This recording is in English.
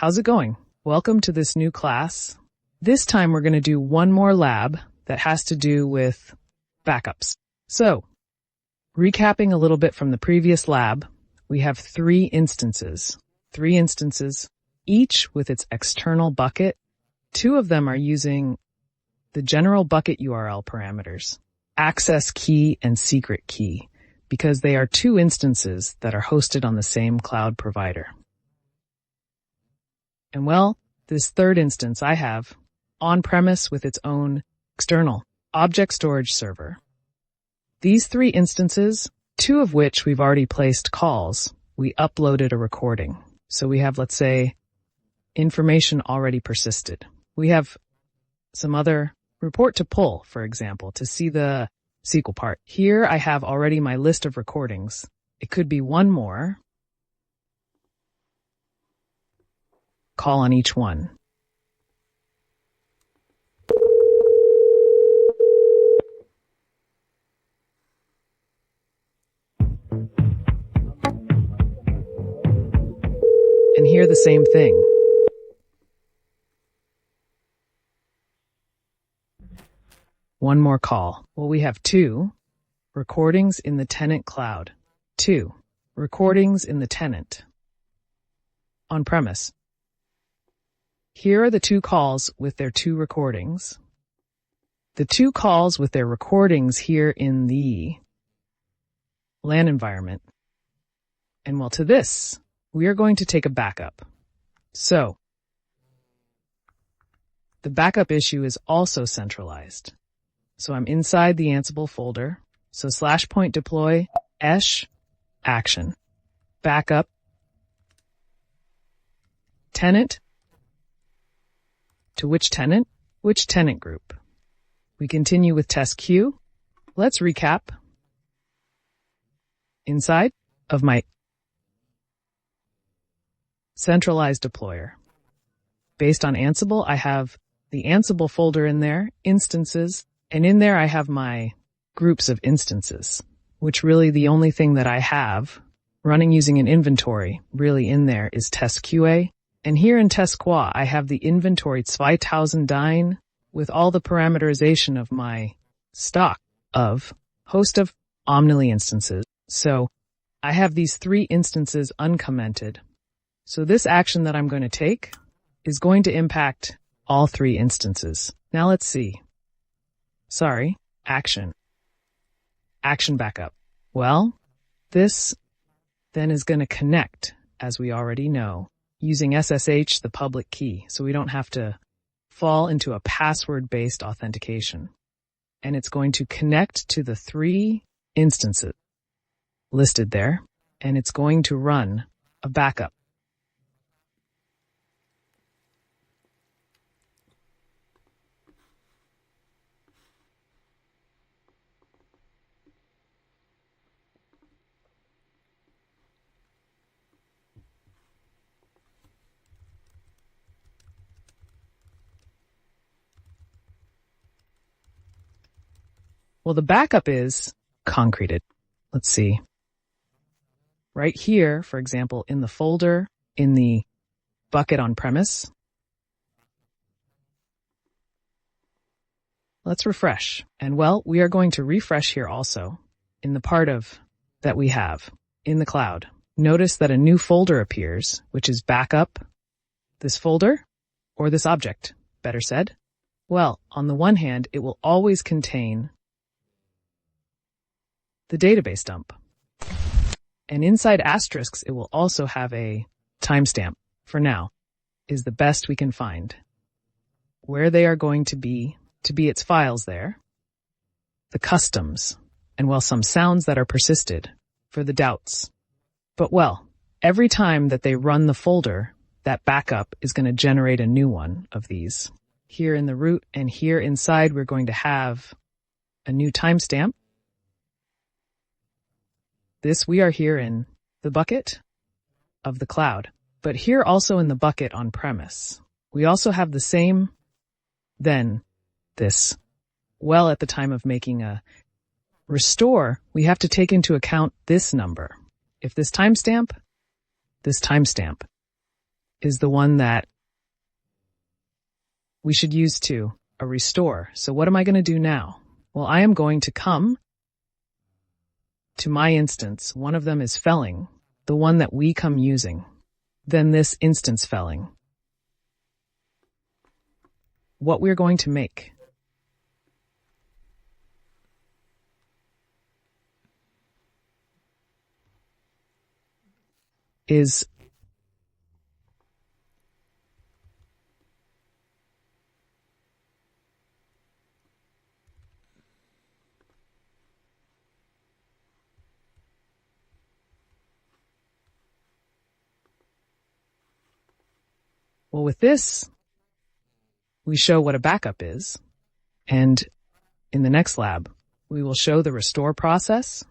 How's it going? Welcome to this new class. This time we're going to do one more lab that has to do with backups. So, recapping a little bit from the previous lab, we have three instances, each with its external bucket. Two of them are using the general bucket URL parameters, access key and secret key, because they are two instances that are hosted on the same cloud provider. And well, this third instance I have on-premise with its own external object storage server. These three instances, two of which we've already placed calls, we uploaded a recording. So we have, let's say, information already persisted. We have some other report to pull, for example, to see the SQL part. Here I have already my list of recordings. It could be one more. Call on each one. And here the same thing. One more call. Well, we have two recordings in the tenant cloud, two recordings in the tenant on-premise. Here are the two calls with their two recordings. The two calls with their recordings here in the LAN environment. And well, to this, we are going to take a backup. So, the backup issue is also centralized. So I'm inside the Ansible folder. So /point deploy esh action backup tenant to which tenant? Which tenant group? We continue with test queue. Let's recap. Inside of my centralized deployer. Based on Ansible, I have the Ansible folder in there, instances, and in there I have my groups of instances, which really the only thing that I have running using an inventory really in there is test QA. And here in test QA, I have the inventory 2000 Dyn with all the parameterization of my stock of host of Omnily instances. So I have these three instances uncommented. So this action that I'm going to take is going to impact all three instances. Now let's see. Action backup. Well, this then is going to connect, as we already know, using SSH, the public key, so we don't have to fall into a password-based authentication. And it's going to connect to the three instances listed there, and it's going to run a backup. Well, the backup is concreted. Let's see. Right here, for example, in the folder, in the bucket on-premise. Let's refresh. And well, we are going to refresh here also in the part of that we have in the cloud. Notice that a new folder appears, which is backup, this folder, or this object, better said. Well, on the one hand, it will always contain the database dump. And inside asterisks, it will also have a timestamp, for now, is the best we can find. Where they are going to be its files there, the customs, and well, some sounds that are persisted for the doubts. But well, every time that they run the folder, that backup is going to generate a new one of these. Here in the root and here inside, we're going to have a new timestamp. This we are here in the bucket of the cloud, but here also in the bucket on premise. We also have the same, then this. Well, at the time of making a restore, we have to take into account this number. If this timestamp, is the one that we should use to a restore. So what am I going to do now? Well, I am going to come to my instance. One of them is felling, the one that we come using. Then this instance felling. What we're going to make is well, with this, we show what a backup is. And in the next lab, we will show the restore process.